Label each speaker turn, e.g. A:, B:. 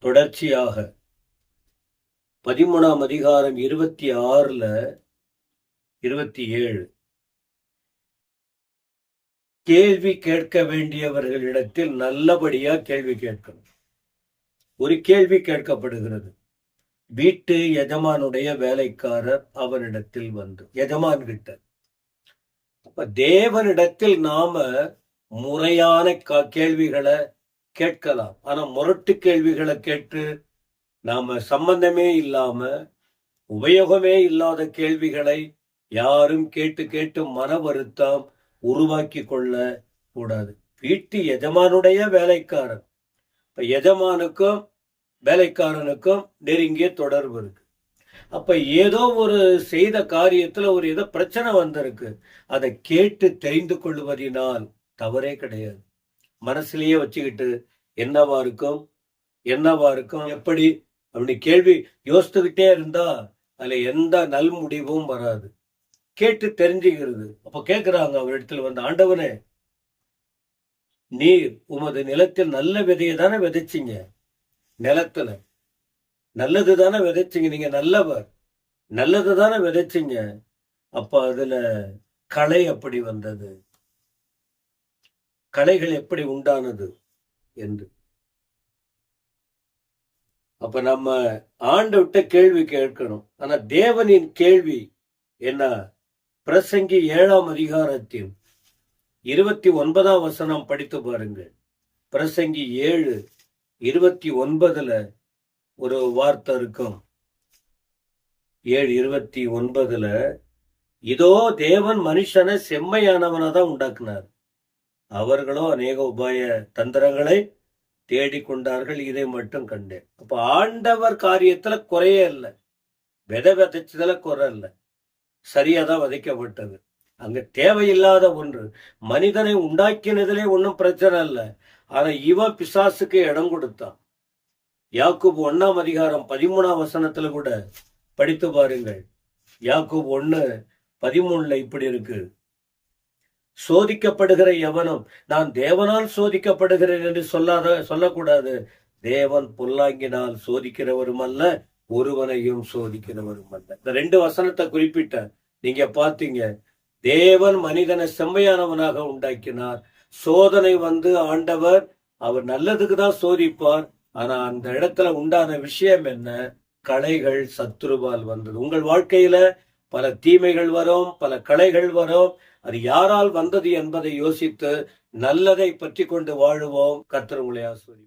A: தொடர்ச்சியாக 13ஆம் அதிகாரம் 26ல 27 கேள்வி கேட்க வேண்டியவர்களிடத்தில் நல்லபடியா கேள்வி கேட்கணும். ஒரு கேள்வி கேட்கப்படுகிறது. வீட்டு எஜமானுடைய வேலைக்காரர் அவனிடத்தில் வந்து எஜமான் கிட்ட. அப்ப தேவனிடத்தில் நாம முறையான கேள்விகளை கேட்கலாம். ஆனா முரட்டு கேள்விகளை கேட்டு நாம சம்பந்தமே இல்லாம உபயோகமே இல்லாத கேள்விகளை யாரும் கேட்டு கேட்டு மன வருத்தம் உருவாக்கி கொள்ள கூடாது. வீட்டு எஜமானுடைய வேலைக்காரன், எஜமானுக்கும் வேலைக்காரனுக்கும் நெருங்கிய தொடர்பு இருக்கு. அப்ப ஏதோ ஒரு செய்த காரியத்துல ஒரு ஏதோ பிரச்சனை வந்திருக்கு, அதை கேட்டு தெரிந்து கொள்வதினால் தவறே கிடையாது. மனசுலயே வச்சுக்கிட்டு என்னவா இருக்கும் எப்படி அப்படி கேள்வி யோசித்துக்கிட்டே இருந்தா அதுல எந்த நல் முடிவும் வராது. கேட்டு தெரிஞ்சுக்கிறது. அப்ப கேட்கிறாங்க அவரிடத்துல வந்து, ஆண்டவனே, நீர் உமது நிலத்தில் நல்ல விதையை தானே விதைச்சிங்க, நிலத்துல நல்லது தானே விதைச்சிங்க, நீங்க நல்லவர், நல்லது தானே விதைச்சிங்க, அப்ப அதுல களை எப்படி வந்தது, களைகள் எப்படி உண்டானது என்று. அப்ப நம்ம ஆண்டவர்கிட்ட கேள்வி கேட்கணும். ஆனா தேவனின் கேள்வி என்ன? பிரசங்கி 7ஆம் அதிகாரத்தில் 29ஆம் வசனம் படித்து பாருங்கள். பிரசங்கி 7:29 ஒரு வார்த்தை இருக்கும். 7:29 இதோ தேவன் மனுஷனை செம்மையானவனா தான் உண்டாக்குனார், அவர்களோ அநேக உபாய தந்திரங்களை தேடிக்கொண்டார்கள், இதை மட்டும் கண்டேன். அப்ப ஆண்டவர் காரியத்துல குறையே இல்லை, விதை விதைச்சதுல குறை இல்லை, சரியாதான் விதைக்கப்பட்டது. அங்க தேவையில்லாத ஒன்று. மனிதனை உண்டாக்கினதிலே ஒன்றும் பிரச்சனை இல்லை, ஆனா இவன் பிசாசுக்கு இடம் கொடுத்தான். யாக்கோபு 1ஆம் அதிகாரம் 13ஆம் வசனத்துல கூட படித்து பாருங்கள். யாக்கோபு 1:13 இப்படி இருக்கு, சோதிக்கப்படுகிற எவனும் நான் தேவனால் சோதிக்கப்படுகிறேன் என்று சொல்லக்கூடாது. தேவன் பொல்லாங்கினால் சோதிக்கிறவரும் அல்ல, ஒருவனையும் சோதிக்கிறவரும் அல்ல. இந்த 2 வசனத்தை குறிப்பிட்ட நீங்க பாத்தீங்க. தேவன் மனிதனை செம்மையானவனாக உண்டாக்கினார். சோதனை வந்து ஆண்டவர் அவர் நல்லதுக்கு தான் சோதிப்பார். ஆனா அந்த இடத்துல உண்டான விஷயம் என்ன? களைகள் சத்துருவால் வந்தது. உங்கள் வாழ்க்கையில பல தீமைகள் வரும், பல களைகள் வரும். அது யாரால் வந்தது என்பதை யோசித்து நல்லதை பற்றி கொண்டு வாழுவோம். கர்த்தர் உங்களை ஆசீர்வதிப்பார்.